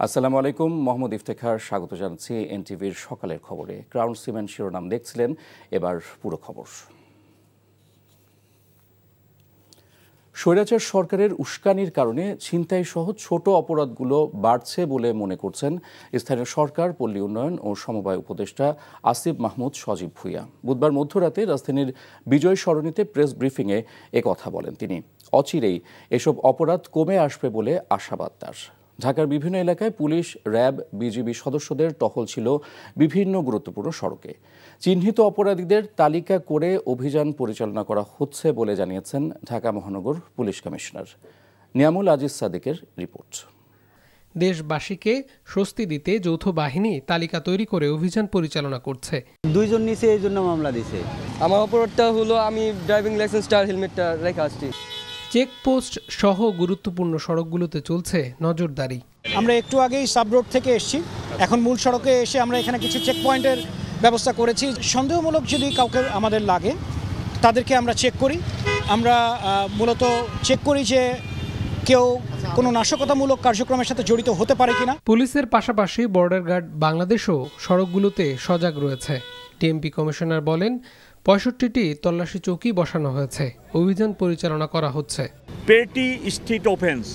আসসালামু আলাইকুম, মোহাম্মদ ইফতেখার স্বাগত জানাচ্ছি এনটিভির সকালের খবরে। ক্রাউন সিমেন্ট শিরোনাম দেখছিলেন, এবার পুরো খবর। স্বৈরাচার সরকারের উস্কানির কারণে ছিনতাই সহ ছোট অপরাধগুলো বাড়ছে বলে মনে করছেন স্থানীয় সরকার, পল্লী উন্নয়ন ও সমবায় উপদেষ্টা আসিফ মাহমুদ সজীব ভুঁইয়া। বুধবার মধ্যরাতে রাজধানীর বিজয় সরণিতে প্রেস ব্রিফিংয়ে একথা বলেন তিনি। অচিরেই এসব অপরাধ কমে আসবে বলে আশাবাদ তার। ঢাকার বিভিন্ন এলাকায় পুলিশ, র্যাব, বিজিবি সদস্যদের টহল ছিল বিভিন্ন গুরুত্বপূর্ণ সড়কে। চিহ্নিত অপরাধীদের তালিকা করে অভিযান পরিচালনা করা হচ্ছে বলে জানিয়েছেন ঢাকা মহানগর পুলিশ কমিশনার। নিয়ামুল আজিজ সাদিকের রিপোর্ট। দেশবাসীকে স্বস্তি দিতে যৌথ বাহিনী তালিকা তৈরি করে অভিযান পরিচালনা করছে। দুইজন নিচে এই জন্য মামলা দিছে। আমার অপরাধটা হলো আমি ড্রাইভিং লাইসেন্সটা হেলমেটটা রেখে আসছি। চেকপোস্ট সহ গুরুত্বপূর্ণ সড়কগুলোতে চলছে নজরদারি। আমরা একটু আগেই সাব রোড থেকে এসেছি, এখন মূল সড়কে এসে আমরা এখানে কিছু চেক পয়েন্টের ব্যবস্থা করেছি। সন্দেহমূলক যদি কাউকে আমাদের লাগে তাদেরকে আমরা চেক করি। আমরা মূলত চেক করি যে কেউ কোনো নাশকতামূলক কার্যক্রমের সাথে জড়িত হতে পারে কিনা। পুলিশের পাশাপাশি বর্ডার গার্ড বাংলাদেশও সড়কগুলোতে সজাগ রয়েছে। টিএমপি কমিশনার বলেন, ৬৫টি তল্লাশি চৌকি বসানো হয়েছে, অভিযান পরিচালনা করা হচ্ছে। পেটি স্ট্রিট অফেন্স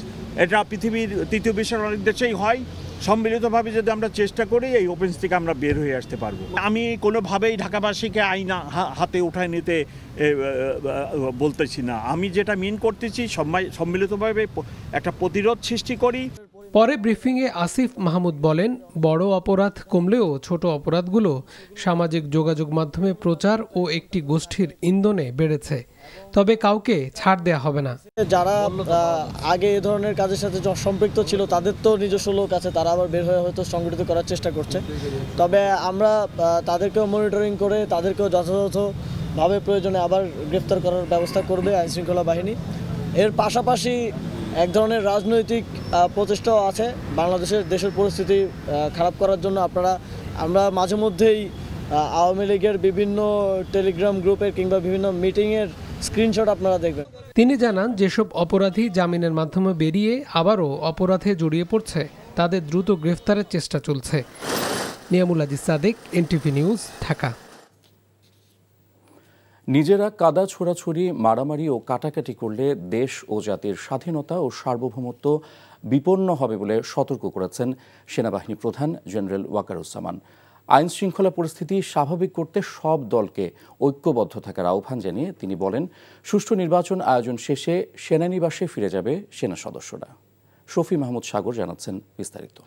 এটা পৃথিবীর তৃতীয় বিশ্বের অনেক দেশেই হয়। সম্মিলিতভাবে যদি আমরা চেষ্টা করি এই অফেন্স থেকে আমরা বের হয়ে আসতে পারবো। আমি কোনোভাবেই ঢাকাবাসীকে আইন হাতে উঠায় নিতে বলতেছি না। আমি যেটা মিন করতেছি সম্মিলিতভাবে একটা প্রতিরোধ সৃষ্টি করি। পরে ব্রিফিংয়ে আসিফ মাহমুদ বলেন, বড় অপরাধ কমলেও ছোট অপরাধগুলো সামাজিক যোগাযোগ মাধ্যমে প্রচার ও একটি গোষ্ঠীর ইন্ধনে বেড়েছে। তবে কাউকে ছাড় দেয়া হবে না। যারা আগে এ ধরনের কাজের সাথে সম্পৃক্ত ছিল তাদের তো নিজস্ব লোক আছে, তারা আবার বের হয়ে হয়তো সংগঠিত করার চেষ্টা করছে। তবে আমরা তাদেরকেও মনিটরিং করে তাদেরকেও যথাযথভাবে প্রয়োজনে আবার গ্রেফতার করার ব্যবস্থা করবে আইনশৃঙ্খলা বাহিনী। এর পাশাপাশি এক ধরনের রাজনৈতিক প্রচেষ্টাও আছে দেশের পরিস্থিতি খারাপ করার জন্য। আমরা মাঝে মধ্যেই আওয়ামী লীগের বিভিন্ন টেলিগ্রাম গ্রুপের কিংবা বিভিন্ন মিটিংয়ের স্ক্রিনশট আপনারা দেখবেন। তিনি জানান, যেসব অপরাধী জামিনের মাধ্যমে বেরিয়ে আবারও অপরাধে জড়িয়ে পড়ছে তাদের দ্রুত গ্রেফতারের চেষ্টা চলছে। Niamul Aziz Sadiq, NTV news, Dhaka. নিজেরা কাদা ছোড়াছুড়ি, মারামারি ও কাটাকাটি করলে দেশ ও জাতির স্বাধীনতা ও সার্বভৌমত্ব বিপন্ন হবে বলে সতর্ক করেছেন সেনাবাহিনী প্রধান জেনারেল ওয়াকারুজ্জামান। আইন শৃঙ্খলা পরিস্থিতি স্বাভাবিক করতে সব দলকে ঐক্যবদ্ধ থাকার আহ্বান জানিয়ে তিনি বলেন, সুষ্ঠু নির্বাচন আয়োজন শেষে সেনানিবাসে ফিরে যাবে সেনা সদস্যরা। শফি মাহমুদ সাগর জানাচ্ছেন বিস্তারিত।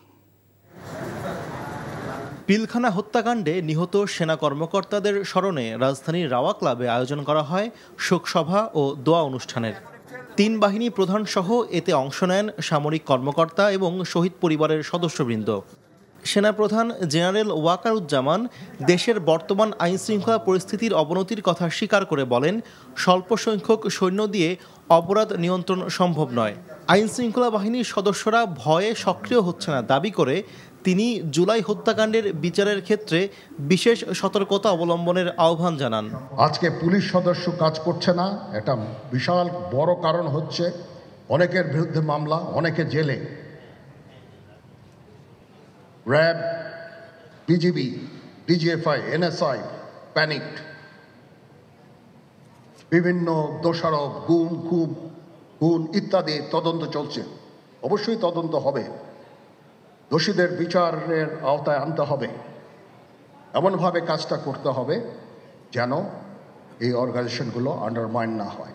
পিলখানা হত্যাকাণ্ডে নিহত সেনা কর্মকর্তাদের স্মরণে রাজধানীর রাওয়া ক্লাবে আয়োজন করা হয় শোকসভা ও দোয়া অনুষ্ঠানের। 3 বাহিনী প্রধান সহ এতে অংশ নেন সামরিক কর্মকর্তা এবং শহীদ পরিবারের সদস্যবৃন্দ। সেনাপ্রধান জেনারেল ওয়াকারুজ্জামান দেশের বর্তমান আইনশৃঙ্খলা পরিস্থিতির অবনতির কথা স্বীকার করে বলেন, স্বল্প সংখ্যক সৈন্য দিয়ে অপরাধ নিয়ন্ত্রণ সম্ভব নয়। আইনশৃঙ্খলা বাহিনীর সদস্যরা ভয়ে সক্রিয় হচ্ছে না দাবি করে তিনি জুলাই হত্যাকাণ্ডের বিচারের ক্ষেত্রে বিশেষ সতর্কতা অবলম্বনের আহ্বান জানান। আজকে পুলিশ সদস্য কাজ করছে না, এটা বিশাল বড় কারণ হচ্ছে অনেকের বিরুদ্ধে মামলা, অনেকে জেলে। RAB, BGB, DGFI, NSI panicked. বিভিন্ন দোষারোপ, খুন ইত্যাদি তদন্ত চলছে। অবশ্যই তদন্ত হবে, দোষীদের বিচারের আওতায় আনতে হবে। এমনভাবে কাজটা করতে হবে যেন এই অর্গানাইজেশনগুলো আন্ডারমাইন না হয়।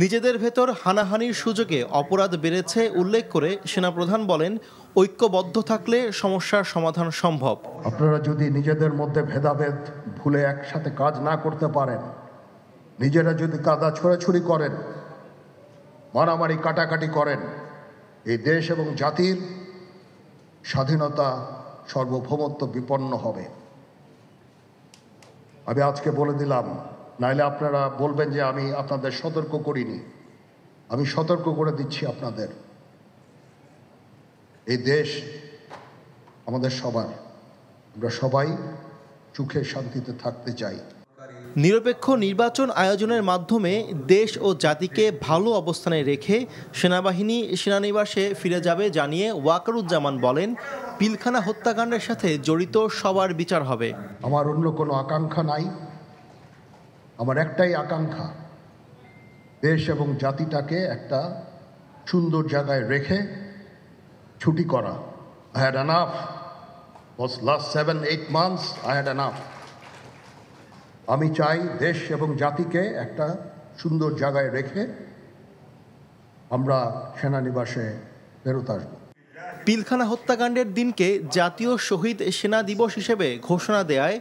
নিজেদের ভেতর হানাহানির সুযোগে অপরাধ বেড়েছে উল্লেখ করে সেনাপ্রধান বলেন, ঐক্যবদ্ধ থাকলে সমস্যার সমাধান সম্ভব। আপনারা যদি নিজেদের মধ্যে ভেদাভেদ ভুলে একসাথে কাজ না করতে পারেন, নিজেরা যদি কাদা ছোড়াছুড়ি করেন, মারামারি কাটাকাটি করেন, এই দেশ এবং জাতির স্বাধীনতা সার্বভৌমত্ব বিপন্ন হবে। আমি আজকে বলে দিলাম, নাইলে আপনারা বলবেন যে আমি আপনাদের সতর্ক করিনি। আমি সতর্ক করে দিচ্ছি আপনাদের। এই দেশ আমাদের সবার, আমরা সবাই সুখে শান্তিতে থাকতে চাই। নিরপেক্ষ নির্বাচন আয়োজনের মাধ্যমে দেশ ও জাতিকে ভালো অবস্থানে রেখে সেনাবাহিনী সেনানিবাসে ফিরে যাবে জানিয়ে ওয়াকারুজ্জামান বলেন, পিলখানা হত্যাকাণ্ডের সাথে জড়িত সবার বিচার হবে। আমার অন্য কোনো আকাঙ্ক্ষা নাই, আমার একটাই আকাঙ্ক্ষা, দেশ এবং জাতিটাকে একটা সুন্দর জায়গায় রেখে ছুটি করা। I had enough. Was last 7-8 months I had enough. আমি চাই দেশ এবং জাতিকে একটা সুন্দর জায়গায় রেখে আমরা সেনানিবাসে ফেরত আসব। পিলখানা হত্যাকাণ্ডের দিনকে জাতীয় শহীদ সেনা দিবস হিসেবে ঘোষণা দেয়ায়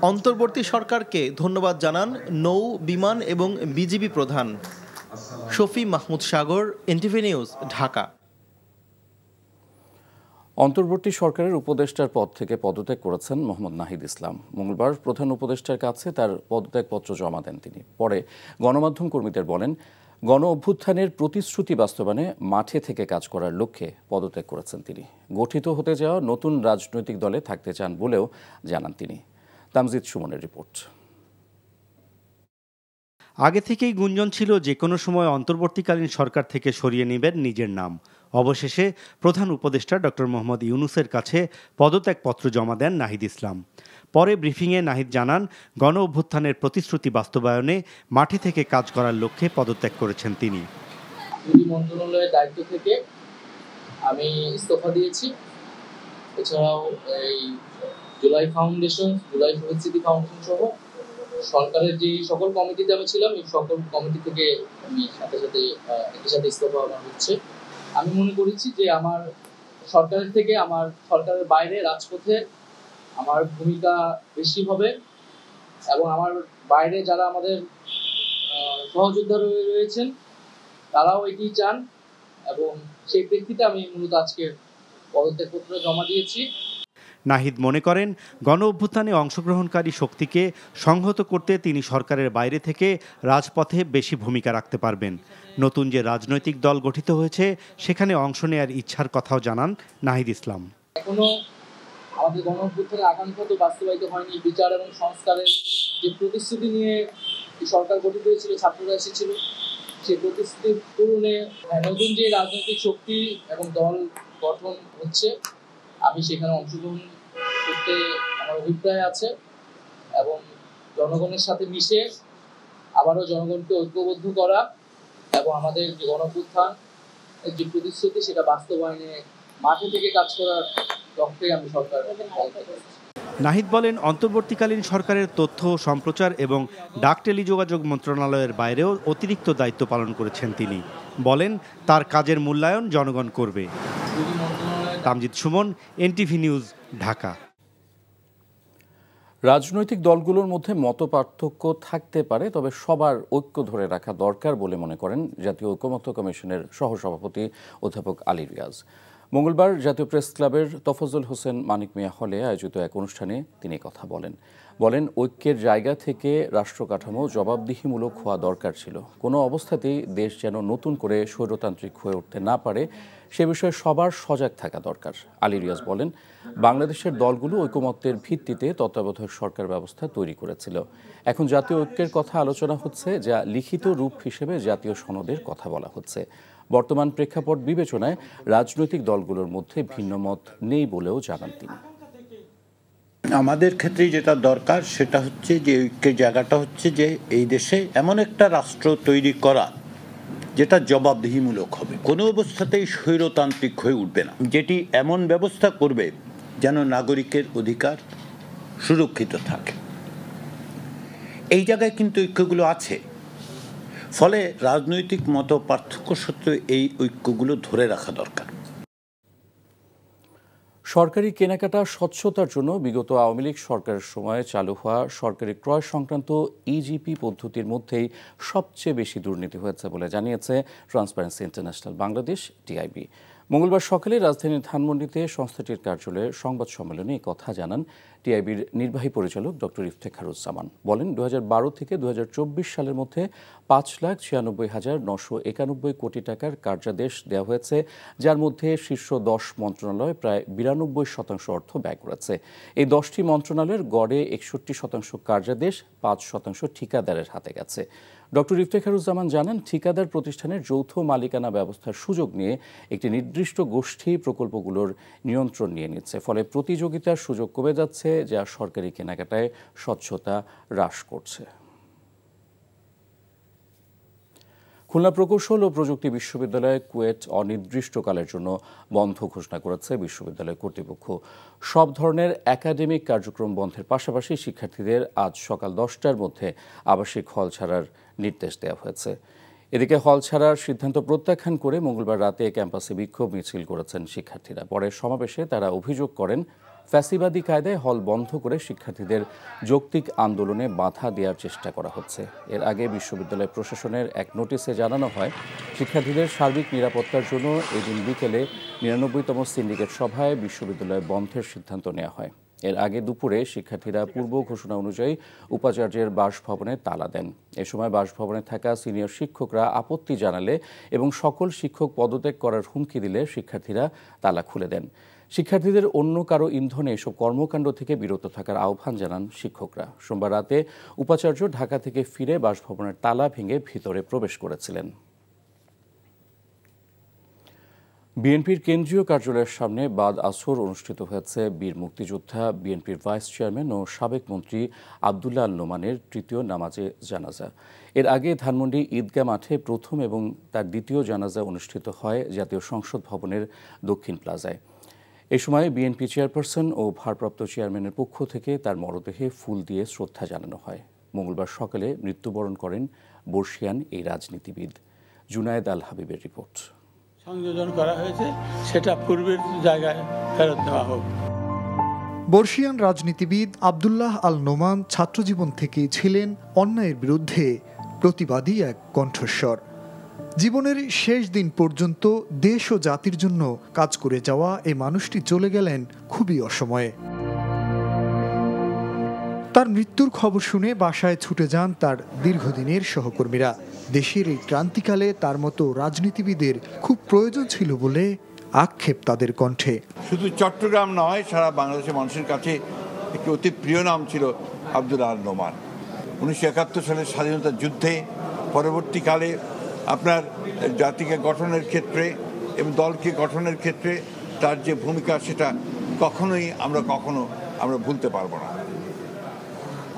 অন্তর্বর্তী সরকারকে ধন্যবাদ জানান নৌ, বিমান এবং বিজিবি প্রধান। শফি মাহমুদ সাগর, এনটিভি নিউজ, ঢাকা। অন্তর্বর্তী সরকারের উপদেষ্টার পদ থেকে পদত্যাগ করেছেন মোহাম্মদ নাহিদ ইসলাম। মঙ্গলবার প্রধান উপদেষ্টার কাছে তার পদত্যাগপত্র জমা দেন তিনি। পরে গণমাধ্যম কর্মীদের বলেন, গণ অভ্যুত্থানের প্রতিশ্রুতি বাস্তবায়নে মাঠে থেকে কাজ করার লক্ষ্যে পদত্যাগ করেছেন তিনি। গঠিত হতে যাওয়া নতুন রাজনৈতিক দলে থাকতে চান বলেও জানান তিনি। তামজিদ সুমনের রিপোর্ট। আগে থেকেই গুঞ্জন ছিল যে কোনো সময় অন্তর্বর্তীকালীন সরকার থেকে সরিয়ে নেবেন নিজের নাম। অবশেষে প্রধান উপদেষ্টা ডক্টর মোহাম্মদ ইউনূসের কাছে পদত্যাগপত্র জমা দেন নাহিদ ইসলাম। পরে ব্রিফিংয়ে নাহিদ জানান, গণ অভ্যুত্থানের প্রতিশ্রুতি বাস্তবায়নে মাঠে থেকে কাজ করার লক্ষ্যে পদত্যাগ করেছেন তিনি। মন্ত্রণালয়ের দায়িত্ব থেকে আমি ইস্তফা দিয়েছি। এছাড়াও এই জুলাই শহীদ স্মৃতি ফাউন্ডেশন সহ সরকারের যে সকল কমিটিতে আমি ছিলাম, এই সকল কমিটি থেকে আমি সাথে সাথে ইস্তফা হচ্ছে। আমি মনে করেছি যে আমার সরকারের থেকে আমার সরকারের বাইরে রাজপথে আমার ভূমিকা বেশি হবে এবং আমার বাইরে যারা আমাদের সহযোদ্ধা রয়েছেন তারাও এটি চান এবং সেই প্রেক্ষিতে আমি মূলত আজকে পদত্যাগপত্র জমা দিয়েছি। নাহিদ মনে করেন, গণ অভ্যুত্থানে অংশগ্রহণকারী শক্তিকে সংহত করতে তিনি সরকারের বাইরে থেকে রাজপথে বেশি ভূমিকা রাখতে পারবেন। নতুন যে রাজনৈতিক দল গঠিত হয়েছে সেখানে অংশ নেয়ার ইচ্ছার কথাও জানান নাহিদ ইসলাম। এখনো আমাদের গণ অভ্যুত্থানের আকাঙ্ক্ষা তো বাস্তবায়িত হয়নি। বিচার এবং সংস্কারের যে প্রতিশ্রুতি নিয়ে সরকার গঠিত হয়েছিল, ছাত্ররা এসেছিল, সেই প্রতিশ্রুতি পূরণে নতুন যে রাজনৈতিক শক্তি এবং দল গঠন হচ্ছে, আমি সেখানে অংশগ্রহণ করতে আমার অভিপ্রায় আছে এবং জনগণের সাথে মিশে আবারও জনগণকে ঐক্যবদ্ধ করা এবং আমাদের যে গণ অভ্যুত্থান যে প্রতিশ্রুতি সেটা বাস্তবায়নে মাঠে থেকে কাজ করার লক্ষ্যে আমি সরকার। নাহিদ বলেন, অন্তর্বর্তীকালীন সরকারের তথ্য সম্প্রচার এবং ডাক টেলিযোগাযোগ মন্ত্রণালয়ের বাইরেও অতিরিক্ত দায়িত্ব পালন করেছেন তিনি। বলেন, তার কাজের মূল্যায়ন জনগণ করবে। Tamjid Suman, NTV news, Dhaka. রাজনৈতিক দলগুলোর মধ্যে মতপার্থক্য থাকতে পারে, তবে সবার ঐক্য ধরে রাখা দরকার বলে মনে করেন জাতীয় ঐকমত্য কমিশনের সহসভাপতি অধ্যাপক আলী রিয়াজ। মঙ্গলবার জাতীয় প্রেস ক্লাবের তফাজ্জল হোসেন মানিক মিয়া হলে আয়োজিত এক অনুষ্ঠানে তিনি কথা বলেন, ঐক্যের জায়গা থেকে রাষ্ট্র কাঠামো জবাবদিহিমূলক হওয়া দরকার ছিল। কোনো অবস্থাতেই দেশ যেন নতুন করে স্বৈরতান্ত্রিক হয়ে উঠতে না পারে, সে বিষয়ে সবার সজাগ থাকা দরকার। আলী রিয়াজ বলেন, বাংলাদেশের দলগুলো ঐকমত্যের ভিত্তিতে তত্ত্বাবধায়ক সরকার ব্যবস্থা তৈরি করেছিল। এখন জাতীয় ঐক্যের কথা আলোচনা হচ্ছে, যা লিখিত রূপ হিসেবে জাতীয় সনদের কথা বলা হচ্ছে। বর্তমান প্রেক্ষাপট বিবেচনায় রাজনৈতিক দলগুলোর মধ্যে ভিন্ন মত নেই বলেও জানান তিনি। আমাদের ক্ষেত্রে যেটা দরকার সেটা হচ্ছে যে ঐক্যের জায়গাটা হচ্ছে যে এই দেশে এমন একটা রাষ্ট্র তৈরি করা যেটা জবাবদিহিমূলক হবে, কোনো অবস্থাতেই স্বৈরতান্ত্রিক হয়ে উঠবে না, যেটি এমন ব্যবস্থা করবে যেন নাগরিকের অধিকার সুরক্ষিত থাকে। এই জায়গায় কিন্তু ঐক্যগুলো আছে, ফলে রাজনৈতিক মত পার্থক্য সত্ত্বেও এই ঐক্যগুলো ধরে রাখা দরকার। সরকারি কেনাকাটা স্বচ্ছতার জন্য বিগত আওয়ামী লীগ সরকারের সময়ে চালু হওয়া সরকারি ক্রয় সংক্রান্ত ইজিপি পদ্ধতির মধ্যেই সবচেয়ে বেশি দুর্নীতি হয়েছে বলে জানিয়েছে ট্রান্সপারেন্সি ইন্টারন্যাশনাল বাংলাদেশ, টিআইবি। মঙ্গলবার সকালে রাজধানীর ধানমন্ডিতে সংস্থাটির কার্যালয়ে সংবাদ সম্মেলনে এই কথা জানান টিআইবির নির্বাহী পরিচালক ডক্টর ইফতেখারুজ্জামান বলেন, 2012 থেকে 2024 সালের মধ্যে 5,96,991 কোটি টাকার কার্যাদেশ দেওয়া হয়েছে, যার মধ্যে শীর্ষ 10 মন্ত্রণালয় প্রায় 92% অর্থ ব্যয় করেছে। এই 10টি মন্ত্রণালয়ের গড়ে 61% কার্যাদেশ 5% ঠিকাদারের হাতে গেছে। ডক্টর ইফতেখারুজ্জামান জানান, ঠিকাদার প্রতিষ্ঠানের যৌথ মালিকানা ব্যবস্থার সুযোগ নিয়ে একটি নির্দিষ্ট গোষ্ঠী প্রকল্পগুলোর নিয়ন্ত্রণ নিয়ে নিচ্ছে, ফলে প্রতিযোগিতার সুযোগ কমে যাচ্ছে, যা সরকারি কেনাকাটায় স্বচ্ছতা হ্রাস করছে। খুলনা প্রকৌশল ও প্রযুক্তি বিশ্ববিদ্যালয় কুয়েট অনির্দিষ্টকালের জন্য বন্ধ ঘোষণা করেছে বিশ্ববিদ্যালয় কর্তৃপক্ষ। সব ধরনের একাডেমিক কার্যক্রম বন্ধের পাশাপাশি শিক্ষার্থীদের আজ সকাল 10টার মধ্যে আবাসিক হল ছাড়ার নির্দেশ দেওয়া হয়েছে। এদিকে হল ছাড়ার সিদ্ধান্ত প্রত্যাখ্যান করে মঙ্গলবার রাতে ক্যাম্পাসে বিক্ষোভ মিছিল করেছেন শিক্ষার্থীরা। পরে সমাবেশে তারা অভিযোগ করেন, ফ্যাসিবাদী কায়দায় হল বন্ধ করে শিক্ষার্থীদের যৌক্তিক আন্দোলনে বাধা দেওয়ার চেষ্টা করা হচ্ছে। এর আগে বিশ্ববিদ্যালয় প্রশাসনের এক নোটিশে জানানো হয়, শিক্ষার্থীদের সার্বিক নিরাপত্তার জন্য এদিন বিকেলে 99তম সিন্ডিকেট সভায় বিশ্ববিদ্যালয় বন্ধের সিদ্ধান্ত নেওয়া হয়। এর আগে দুপুরে শিক্ষার্থীরা পূর্ব ঘোষণা অনুযায়ী উপাচার্যের বাসভবনে তালা দেন। এ সময় বাসভবনে থাকা সিনিয়র শিক্ষকরা আপত্তি জানালে এবং সকল শিক্ষক পদত্যাগ করার হুমকি দিলে শিক্ষার্থীরা তালা খুলে দেন। শিক্ষার্থীদের অন্য কারো ইন্ধনে এসব কর্মকাণ্ড থেকে বিরত থাকার আহ্বান জানান শিক্ষকরা। সোমবার রাতে উপাচার্য ঢাকা থেকে ফিরে বাসভবনের তালা ভেঙে ভিতরে প্রবেশ করেছিলেন। বিএনপির কেন্দ্রীয় কার্যালয়ের সামনে বাদ আসর অনুষ্ঠিত হয়েছে বীর মুক্তিযোদ্ধা, বিএনপির ভাইস চেয়ারম্যান ও সাবেক মন্ত্রী আবদুল্লাহ আল নোমানের তৃতীয় নামাজে জানাজা। এর আগে ধানমন্ডি ঈদগাহ মাঠে প্রথম এবং তার দ্বিতীয় জানাজা অনুষ্ঠিত হয় জাতীয় সংসদ ভবনের দক্ষিণ প্লাজায়। এ সময় বিএনপি চেয়ারপারসন ও ভারপ্রাপ্ত চেয়ারম্যানের পক্ষ থেকে তার মরদেহে ফুল দিয়ে শ্রদ্ধা জানানো হয়। মঙ্গলবার সকালে মৃত্যুবরণ করেন বর্ষিয়ান এই রাজনীতিবিদ। জুনায়েদ আল হাবিবের রিপোর্ট। সংযোজন করা হয়েছে, সেটা পূর্বের জায়গায় ফেরত দেওয়া হোক। বর্ষিয়ান রাজনীতিবিদ আবদুল্লাহ আল নোমান ছাত্রজীবন থেকেই ছিলেন অন্যায়ের বিরুদ্ধে প্রতিবাদী এক কণ্ঠস্বর। জীবনের শেষ দিন পর্যন্ত দেশ ও জাতির জন্য কাজ করে যাওয়া এই মানুষটি চলে গেলেন খুবই অসময়ে। তার মৃত্যুর খবর শুনে বাসায় ছুটে যান তার দীর্ঘদিনের সহকর্মীরা। দেশের এই ক্রান্তিকালে তার মতো রাজনীতিবিদের খুব প্রয়োজন ছিল বলে আক্ষেপ তাদের কণ্ঠে। শুধু চট্টগ্রাম নয়, সারা বাংলাদেশের মানুষের কাছে একটি অতি প্রিয় নাম ছিল আবদুল্লাহ আল নোমান। 1971 সালের স্বাধীনতা যুদ্ধে পরবর্তীকালে আপনার জাতিকে গঠনের ক্ষেত্রে এবং দলকে গঠনের ক্ষেত্রে তার যে ভূমিকা, সেটা আমরা ভুলতে পারবো না।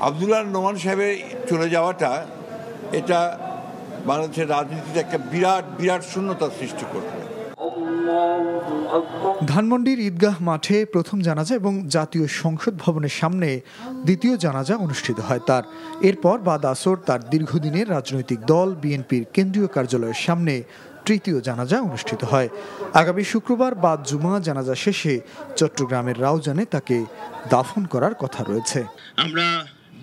আবদুল্লাহ নোমান সাহেবের চলে যাওয়াটা এটা বাংলাদেশের রাজনীতিতে একটা বিরাট শূন্যতা সৃষ্টি করবে। ধানমন্ডির ঈদগাহ মাঠে প্রথম জানাজা এবং জাতীয় সংসদ ভবনের সামনে দ্বিতীয় জানাজা অনুষ্ঠিত হয় তার। এরপর বাদ আসর তার দীর্ঘদিনের রাজনৈতিক দল বিএনপির কেন্দ্রীয় কার্যালয়ের সামনে তৃতীয় জানাজা অনুষ্ঠিত হয়। আগামী শুক্রবার বাদ জুমা জানাজা শেষে চট্টগ্রামের রাউজানে তাকে দাফন করার কথা রয়েছে। আমরা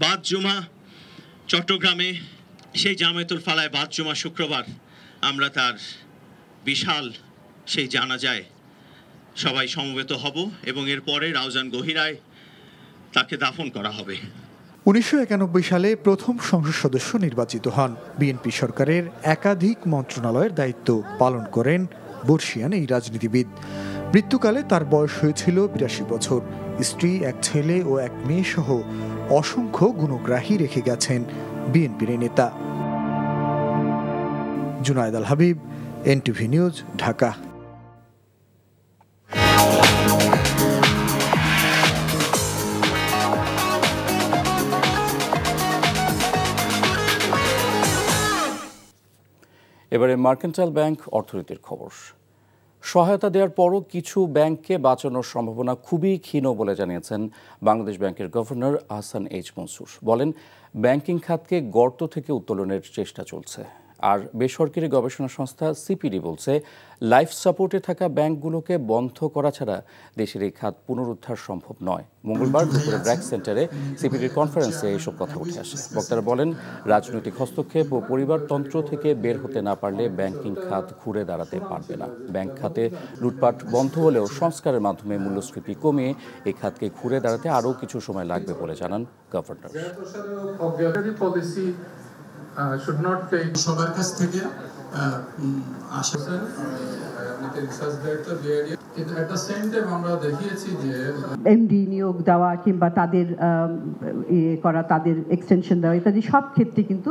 বাদ জুমা চট্টগ্রামে সেই জামায়াতুল ফালায় বাদ জুমা শুক্রবার আমরা তার বিশাল সেই জানাজায় সবাই সমবেত হব এবং এরপরে রাউজান গহিরায় তাকে দাফন করা হবে। 1991 সালে প্রথম সংসদ সদস্য নির্বাচিত হন। বিএনপি সরকারের একাধিক মন্ত্রণালয়ের দায়িত্ব পালন করেন বর্ষিয়ান এই রাজনীতিবিদ। মৃত্যুকালে তার বয়স হয়েছিল 82 বছর। স্ত্রী, এক ছেলে ও এক মেয়ে সহ অসংখ্য গুণগ্রাহী রেখে গেছেন বিএনপির নেতা। জুনায়েদ আল হাবিব, এনটিভি নিউজ, ঢাকা। এবারে মার্কেন্টাইল ব্যাংক অর্থনীতির খবর। সহায়তা দেওয়ার পরও কিছু ব্যাংককে বাঁচানোর সম্ভাবনা খুবই ক্ষীণ বলে জানিয়েছেন বাংলাদেশ ব্যাংকের গভর্নর আহসান এইচ মনসুর। বলেন, ব্যাংকিং খাতকে গর্ত থেকে উত্তোলনের চেষ্টা চলছে। আর বেসরকারি গবেষণা সংস্থা সিপিডি বলছে লাইফ সাপোর্টে থাকা ব্যাংকগুলোকে বন্ধ করা ছাড়া দেশের এই খাত পুনরুদ্ধার সম্ভব নয়। মঙ্গলবার দুপুরে ব্র্যাক সেন্টারে সিপিডির কনফারেন্সে এসব কথা উঠে আসে। বক্তারা বলেন, রাজনৈতিক হস্তক্ষেপ ও পরিবারতন্ত্র থেকে বের হতে না পারলে ব্যাংকিং খাত ঘুরে দাঁড়াতে পারবে না। ব্যাংক খাতে লুটপাট বন্ধ হলেও সংস্কারের মাধ্যমে মূল্যস্ফীতি কমিয়ে এই খাতকে ঘুরে দাঁড়াতে আরও কিছু সময় লাগবে বলে জানান গভর্নর। সবার কাছ থেকে এমডি নিয়োগ দেওয়া কিংবা তাদের করা, তাদের এক্সটেনশন দেওয়া ইত্যাদি সব ক্ষেত্রে কিন্তু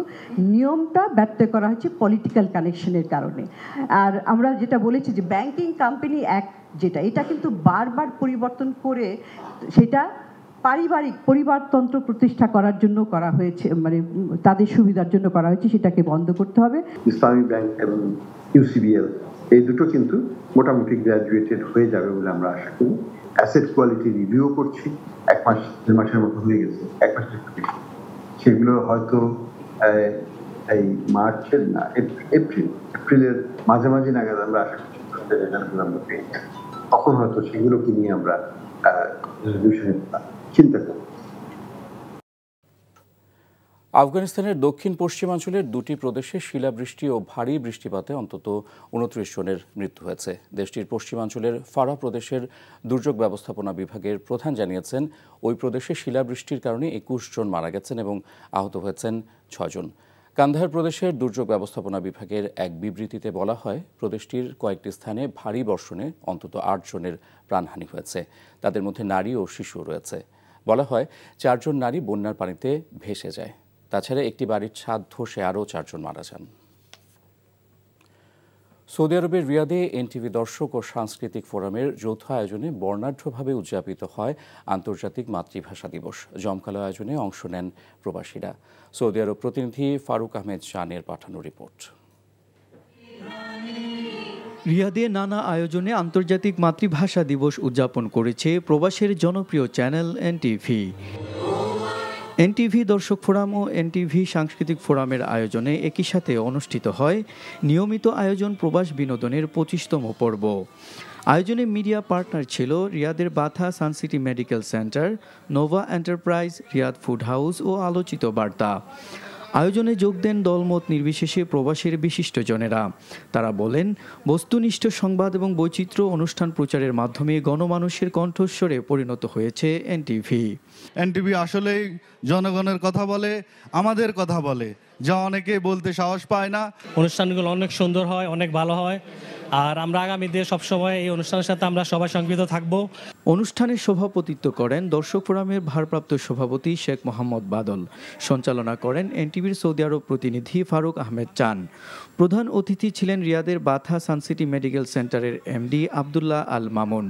নিয়মটা ব্যত্যয় করা হচ্ছে পলিটিক্যাল কানেকশনের কারণে। আর আমরা যেটা বলেছি যে ব্যাংকিং কোম্পানি অ্যাক্ট যেটা, এটা কিন্তু বারবার পরিবর্তন করে সেটা পারিবারিক পরিবারতন্ত্র প্রতিষ্ঠা করার জন্য করা হয়েছে, মানে তাদের সুবিধার জন্য করা হয়েছে, সেটাকে বন্ধ করতে হবে। ইসলামী ব্যাংক এবং ইউসিবিএল এই দুটো কিন্তু মোটামুটি গ্র্যাজুয়েটেড হয়ে যাবে বলে আমরা আশা করি। অ্যাসেট কোয়ালিটি রিভিউ করছি, 1 মাস 2 মাসের মতো হয়ে গেছে, 1 মাসের সেগুলো হয়তো এই মার্চের না এপ্রিলের মাঝামাঝি নাগাদ আমরা আশা করছি রেজাল্টগুলো আমরা পেয়ে যাই। তখন হয়তো সেগুলোকে নিয়ে আমরা চিন্তা করব। আফগানিস্তানের দক্ষিণ পশ্চিমাঞ্চলের 2টি প্রদেশে শিলাবৃষ্টি ও ভারী বৃষ্টিপাতে অন্তত 29 জনের মৃত্যু হয়েছে। দেশটির পশ্চিমাঞ্চলের ফারা প্রদেশের দুর্যোগ ব্যবস্থাপনা বিভাগের প্রধান জানিয়েছেন, ওই প্রদেশে শিলাবৃষ্টির কারণে 21 জন মারা গেছেন এবং আহত হয়েছেন 6 জন। কান্দাহার প্রদেশের দুর্যোগ ব্যবস্থাপনা বিভাগের এক বিবৃতিতে বলা হয়, প্রদেশটির কয়েকটি স্থানে ভারী বর্ষণে অন্তত 8 জনের প্রাণহানি হয়েছে। তাদের মধ্যে নারী ও শিশু রয়েছে। বলা হয় 4 জন নারী বন্যার পানিতে ভেসে যায়। তাছাড়া একটি বাড়ির ছাদ ধসে আরও 4 জন মারা যান। সৌদি আরবের রিয়াদে এনটিভি দর্শক ও সাংস্কৃতিক ফোরামের যৌথ আয়োজনে বর্ণাঢ্যভাবে উদযাপিত হয় আন্তর্জাতিক মাতৃভাষা দিবস। জমকালো আয়োজনে অংশ নেন প্রবাসীরা। সৌদি আরব প্রতিনিধি ফারুক আহমেদ শানের পাঠানো রিপোর্ট। রিয়াদে নানা আয়োজনে আন্তর্জাতিক মাতৃভাষা দিবস উদযাপন করেছে প্রবাসের জনপ্রিয় চ্যানেল এনটিভি। এনটিভি দর্শক ফোরাম ও এনটিভি সাংস্কৃতিক ফোরামের আয়োজনে একই সাথে অনুষ্ঠিত হয় নিয়মিত আয়োজন প্রবাস বিনোদনের 25তম পর্ব। আয়োজনে মিডিয়া পার্টনার ছিল রিয়াদের Batha Suncity medical centre, Nova enterprise, Riyadh food house ও আলোচিত বার্তা। আয়োজনে যোগ দেন দলমত নির্বিশেষে প্রবাসের বিশিষ্টজনেরা। তারা বলেন, বস্তুনিষ্ঠ সংবাদ এবং বৈচিত্র্য অনুষ্ঠান প্রচারের মাধ্যমে গণমানুষের কণ্ঠস্বরে পরিণত হয়েছে এনটিভি। এনটিভি আসলেই জনগণের কথা বলে, আমাদের কথা বলে, যা অনেকে বলতে সাহস পায় না। অনুষ্ঠানগুলো অনেক সুন্দর হয়, অনেক ভালো হয়, আর আমরা আগামী দিনে সবসময় এই অনুষ্ঠানের সাথে আমরা সবাই সংযুক্ত থাকব। অনুষ্ঠানে সভাপতিত্ব করেন দর্শক ফোরামের ভারপ্রাপ্ত সভাপতি শেখ মোহাম্মদ বাদল। সঞ্চালনা করেন এনটিভির সৌদি আরব প্রতিনিধি ফারুক আহমেদ চান। প্রধান অতিথি ছিলেন রিয়াদের বাথা সানসিটি মেডিকেল সেন্টারের এমডি আবদুল্লাহ আল মামুন।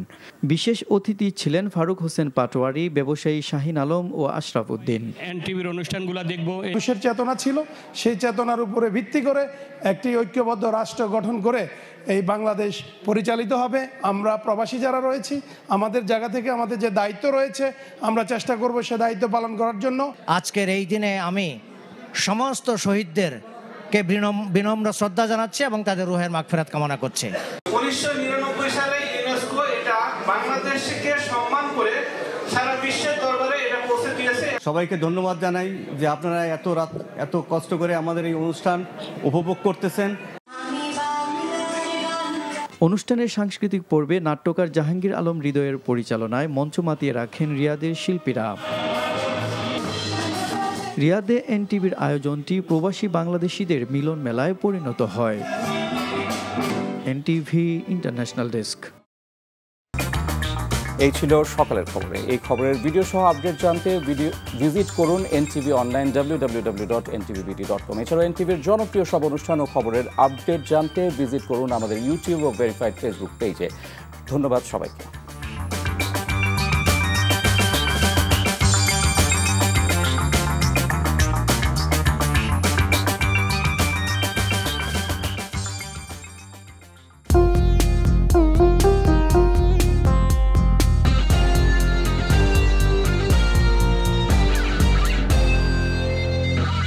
বিশেষ অতিথি ছিলেন ফারুক হোসেন পাটোয়ারি, ব্যবসায়ী শাহিন আলম ও আশরাফ উদ্দিন। এনটিভির অনুষ্ঠানগুলো দেখব। মানুষের চেতনা ছিল, সেই চেতনার উপরে ভিত্তি করে একটি ঐক্যবদ্ধ রাষ্ট্র গঠন করে এই বাংলাদেশ পরিচালিত হবে। আমরা প্রবাসী যারা রয়েছি, আমাদের জায়গা থেকে আমাদের যে দায়িত্ব রয়েছে, আমরা চেষ্টা করব সে দায়িত্ব পালন করার জন্য। আজকের এই দিনে আমি সমস্ত শহীদদেরকে বিনম্র শ্রদ্ধা জানাচ্ছি এবং তাদের রুহের মাগফিরাত কামনা করছি। 1999 সালে ইউনেস্কো এটা বাংলাদেশকে সম্মান করে সারা বিশ্বের দরবারে এটা পৌঁছে দিয়েছে। সবাইকে ধন্যবাদ জানাই যে আপনারা এত কষ্ট করে আমাদের এই অনুষ্ঠান উপভোগ করতেছেন। অনুষ্ঠানের সাংস্কৃতিক পর্বে নাট্যকার জাহাঙ্গীর আলম হৃদয়ের পরিচালনায় মঞ্চ মাতিয়ে রাখেন রিয়াদের শিল্পীরা। রিয়াদে এনটিভির আয়োজনটি প্রবাসী বাংলাদেশিদের মিলন মেলায় পরিণত হয়। NTV international desk. এই ছিল সকালের খবরে। এই খবরের ভিডিও সহ আপডেট জানতে ভিজিট করুন এনটিভি অনলাইন www.ntvbt.com। এছাড়াও এনটিভির জনপ্রিয় সব অনুষ্ঠান ও খবরের আপডেট জানতে ভিজিট করুন আমাদের ইউটিউব ও ভেরিফাইড ফেসবুক পেজে। ধন্যবাদ সবাইকে।